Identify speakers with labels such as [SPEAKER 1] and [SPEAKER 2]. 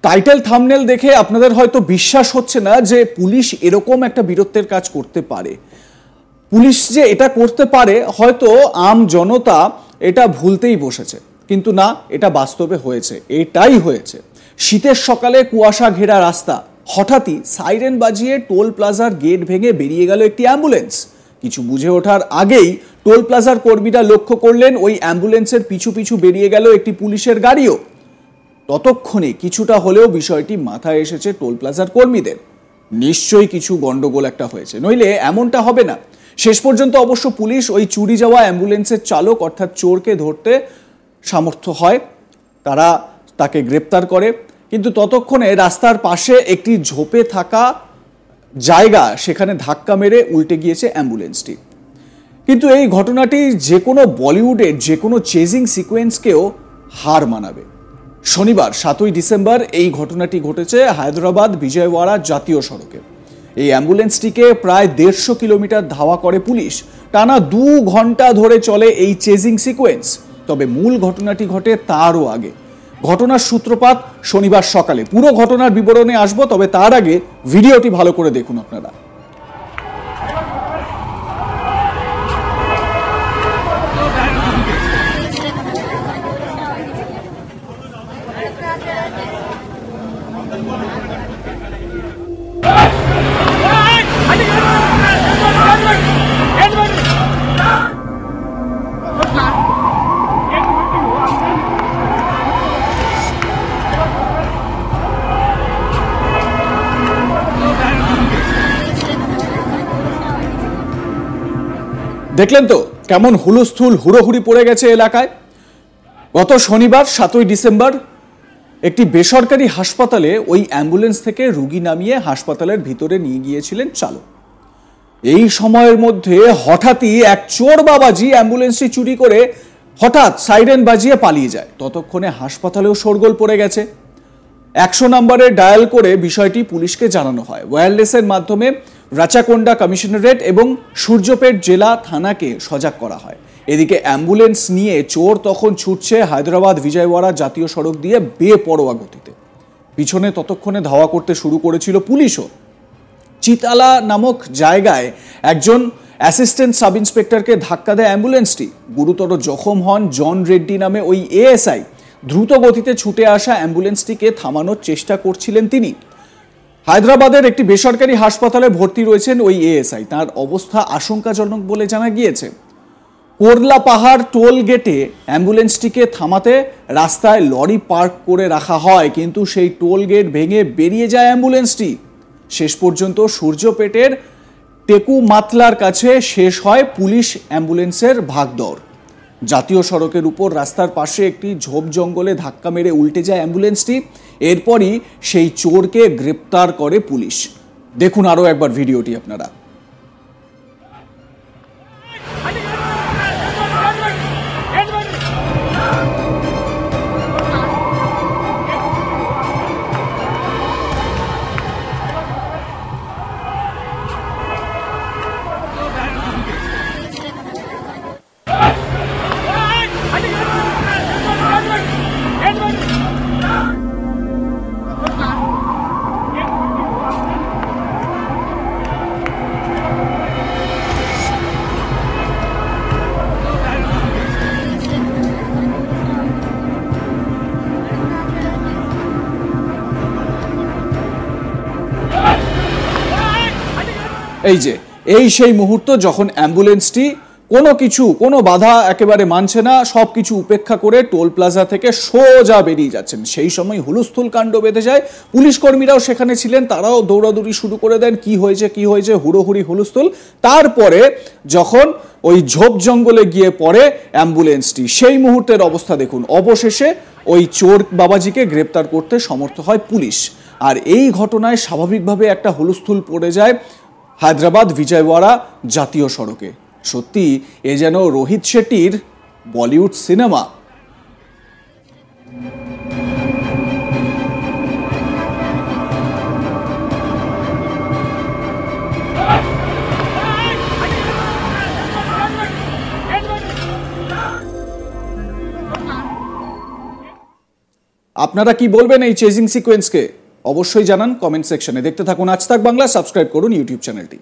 [SPEAKER 1] Title thumbnail দেখে আপনাদের হয়তো বিশ্বাস হচ্ছে না যে পুলিশ এরকম একটা বীরত্বের কাজ করতে পারে। পুলিশ যে এটা করতে পারে হয়তো আম জনতা এটা ভুলতেই বসেছে, কিন্তু না, এটা বাস্তবে হয়েছে, এটাই হয়েছে। শীতের সকালে কুয়াশা ঘেরা রাস্তা, হঠাৎই সাইরেন বাজিয়ে টোল প্লাজার গেট ভেঙে বেরিয়ে গেল একটি অ্যাম্বুলেন্স। কিছু বুঝে ওঠার আগেই টোল প্লাজার কর্মীরা লক্ষ্য করলেন ওই অ্যাম্বুলেন্সের পিছু পিছু বেরিয়ে গেল একটি পুলিশের গাড়িও। ততক্ষণে কিছুটা হলেও বিষয়টি মাথায় এসেছে টোল প্লাজার কর্মীদের, নিশ্চয়ই কিছু গন্ডগোল একটা হয়েছে, নইলে এমনটা হবে না। শেষ পর্যন্ত অবশ্য পুলিশ ওই চুরি যাওয়া অ্যাম্বুলেন্সের চালক অর্থাৎ চোরকে ধরতে সামর্থ্য হয়, তারা তাকে গ্রেপ্তার করে। কিন্তু ততক্ষণে রাস্তার পাশে একটি ঝোপে থাকা জায়গা, সেখানে ধাক্কা মেরে উল্টে গিয়েছে অ্যাম্বুলেন্সটি। কিন্তু এই ঘটনাটি যে কোনো বলিউডের যে কোনো চেজিং সিকোয়েন্সকেও হার মানাবে। শনিবার 7ই ডিসেম্বর এই ঘটনাটি ঘটেছে হায়দ্রাবাদ বিজয়ওয়াড়া জাতীয় সড়কে। এই অ্যাম্বুলেন্সটিকে প্রায় 150 কিলোমিটার ধাওয়া করে পুলিশ। টানা 2 ঘন্টা ধরে চলে এই চেজিং সিকোয়েন্স। তবে মূল ঘটনাটি ঘটে তারও আগে। ঘটনার সূত্রপাত শনিবার সকালে। পুরো ঘটনার বিবরণে আসবো, তবে তার আগে ভিডিওটি ভালো করে দেখুন আপনারা। দেখলেন তো কেমন হুলস্থুল হুড়োহুড়ি পড়ে গেছে এলাকায়। গত শনিবার 7ই ডিসেম্বর একটি বেসরকারি হাসপাতালে ওই অ্যাম্বুলেন্স থেকে রোগী নামিয়ে হাসপাতালের ভিতরে নিয়ে গিয়েছিলেন চালক। এই সময়ের মধ্যে হঠাৎই এক চোর বাবাজি অ্যাম্বুলেন্সটি চুরি করে হঠাৎ সাইরেন বাজিয়ে পালিয়ে যায়। ততক্ষণে হাসপাতালেও শোরগোল পড়ে গেছে। 100 নম্বরে ডায়াল করে বিষয়টি পুলিশকে জানানো হয়। ওয়্যারলেসের মাধ্যমে রাচাকোন্ডা কমিশনারেট এবং সূর্যপেট জেলা থানাকে সজাগ করা হয়। এদিকে অ্যাম্বুলেন্স নিয়ে চোর তখন ছুটছে হায়দ্রাবাদ বিজয়ওয়াড়া জাতীয় সড়ক দিয়ে বেপরোয়া গতিতে। পিছনে ততক্ষণে ধাওয়া করতে শুরু করেছিল পুলিশও। চিতালা নামক জায়গায় একজন অ্যাসিস্ট্যান্ট সাব ইন্সপেক্টরকে ধাক্কা দেয় অ্যাম্বুলেন্সটি। গুরুতর জখম হন জন রেড্ডি নামে ওই এএসআই। দ্রুত গতিতে ছুটে আসা অ্যাম্বুলেন্সটিকে থামানোর চেষ্টা করছিলেন তিনি। হায়দ্রাবাদের একটি বেসরকারি হাসপাতালে ভর্তি রয়েছেন ওই এএসআই। তার অবস্থা আশঙ্কাজনক বলে জানা গিয়েছে। কোরলা পাহাড় টোল গেটে অ্যাম্বুলেন্সটিকে থামাতে রাস্তায় লরি পার্ক করে রাখা হয়, কিন্তু সেই টোল গেট ভেঙে বেরিয়ে যায় অ্যাম্বুলেন্সটি। শেষ পর্যন্ত সূর্যপেটের টেকু মাতলার কাছে শেষ হয় পুলিশ অ্যাম্বুলেন্সের ভাগদৌড়। জাতীয় সড়কের উপর রাস্তার পাশে একটি ঝোপ জঙ্গলে ধাক্কা মেরে উল্টে যায় অ্যাম্বুলেন্সটি। এরপরই সেই চোরকে গ্রেপ্তার করে পুলিশ। দেখুন আরও একবার ভিডিওটি আপনারা। এই সেই মুহূর্ত যখন অ্যাম্বুলেন্সটি কোনো বাধা একেবারে মানছে না, সবকিছু উপেক্ষা করে টোল প্লাজা থেকে সোজা বেরিয়ে যাচ্ছেন। সেই সময় হুলস্থুল কাণ্ড বেঁধে যায়। পুলিশ কর্মীরাও সেখানে ছিলেন, তারাও দৌড়াদৌড়ি শুরু করে দেন। কি হয়েছে হুড়োহুড়ি হুলস্থুল। তারপরে যখন ওই ঝোপ জঙ্গলে গিয়ে পড়ে অ্যাম্বুলেন্সটি, সেই মুহূর্তের অবস্থা দেখুন। অবশেষে ওই চোর বাবাজিকে গ্রেপ্তার করতে সমর্থ হয় পুলিশ। আর এই ঘটনায় স্বাভাবিকভাবে একটা হুলস্থুল পড়ে যায় হায়দ্রাবাদ বিজয়ওয়াড়া জাতীয় সড়কে। সত্যি এ যেন রোহিত শেট্টির বলিউড সিনেমা। আপনারা কি বলবেন এই চেজিং সিকোয়েন্সকে? অবশ্যই জানান কমেন্ট সেকশনে। দেখতে থাকুন আজ তাক বাংলা, সাবস্ক্রাইব করুন ইউটিউব চ্যানেলটি।